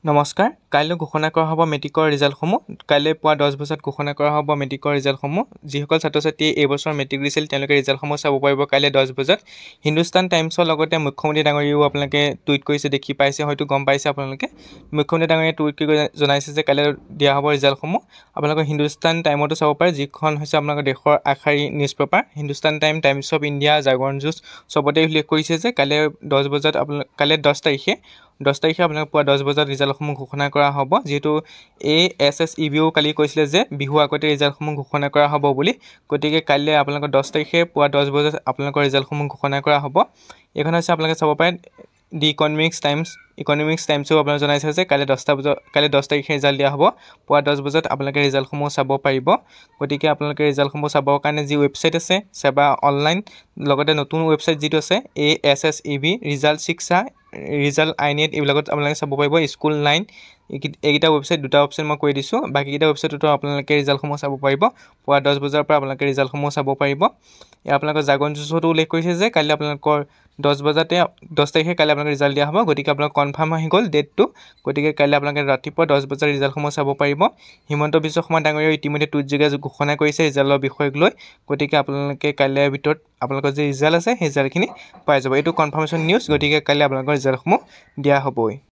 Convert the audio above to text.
নমস্কাৰ কাইলৈ ঘোষণা কৰা হ'ব মেট্ৰিকৰ ৰিজাল্টসমূহ কাইলৈ পুৱা 10 বজাত ঘোষণা কৰা হ'ব মেট্ৰিকৰ ৰিজাল্টসমূহ যিসকল ছাত্ৰ-ছাত্ৰীয়ে এই বছৰ মেট্ৰিক দিছিল তেওঁলোকে ৰিজাল্টসমূহ চাব পাৰিব কাইলৈ 10 বজাত হিন্দুস্তান টাইমছৰ লগতে মুখ্যমন্ত্ৰী ডাঙৰীয়াও আপোনালোকে টুইট কৰিছে দেখি পাইছে হয়তো গম পাইছে আপোনালোকে মুখ্যমন্ত্ৰী ডাঙৰীয়াই টুইট কৰি জনাইছে যে কাইলৈ দিয়া হ'ব ৰিজাল্টসমূহ আপোনালোকে হিন্দুস্তান টাইমতো চাব পাৰে যিখন হৈছে আপোনালোকৰ দেশৰ আগশাৰী news paper Hindustan Times of India Jagran যুঁজ চবতে উল্লেখ কৰিছে যে কাইলৈ 10 বজাত কাইলৈ 10 তাৰিখে আপোনালোকে পুৱা 10 বজাত ৰিজাল্টসমূহ ঘোষণা কৰা হ'ব যিহেতু ASSEBও কালি কৈছিলে যে বিহু আগতে ৰিজাল্টসমূহ ঘোষণা কৰা হ'ব বুলি গতিকে কাইলৈ আপোনালোকৰ 10 তাৰিখে পুৱা 10 বজাত আপোনালোকৰ ৰিজাল্টসমূহ ঘোষণা কৰা হ'ব এখন হৈছে আপোনালোকে চাব পাৰে দি ইকনমিক্স টাইমছো আপোনালোকে জনাইছে যে কাইলৈ 10 তাৰিখে ৰিজাল্ট দিয়া হ'ব পুৱা 10 বজাত আপোনালোকে ৰিজাল্টসমূহ চাব পাৰিব গতিকে আপোনালোকে ৰিজাল্টসমূহ চাবৰ কাৰণে যি ৱেবছাইট আছে সেৱা অনলাইন লগতে নতুন ৱেবছাইট যিটো আছে ASSEB ৰিজাল্ট শিক্ষা ৰিজাল্ট আইনেট এইবিলাকত আপোনালোকে চাব পাৰিব স্কুল 9 এইকেইটা ৱেবছাইট দুটা অপশ্যন মই কৈ দিছোঁ বাকীকেইটা ৱেবছাইটতো আপোনালোকে ৰিজাল্টসমূহ চাব পাৰিব পুৱা 10 বজাৰ পৰা আপোনালোকে ৰিজাল্টসমূহ চাব পাৰিব আপোনালোকৰ জাগৰণ যুঁজতো উল্লেখ কৰিছে যে কাইলৈ আপোনালোকৰ 10 তাৰিখে কাইলৈ আপোনালোকে ৰিজাল্ট দিয়া হ'ব গতিকে আপোনালোকৰ কনফাৰ্ম হৈ গ'ল ডেটটো গতিকে কাইলৈ আপোনালোকে ৰাতিপুৱা 10 বজাৰ ৰিজাল্টসমূহ চাব পাৰিব হিমন্ত বিশ্ব শৰ্মা ডাঙৰীয়াই ইতিমধ্যে টুইট যোগে ঘোষণা কৰিছে ৰিজাল্টৰ বিষয়ক লৈ গতিকে আপোনালোকে কাইলৈৰ ভিতৰত আপোনালোকৰ যে ৰিজাল্ট আছে সেই ৰিজাল্টখিনি পাই যাব এইটো কনফাৰ্মেশ্যন নিউজ গতিকে কাইলৈ আপোনালোকৰ ৰিজাল্টসমূহ দিয়া হ'বই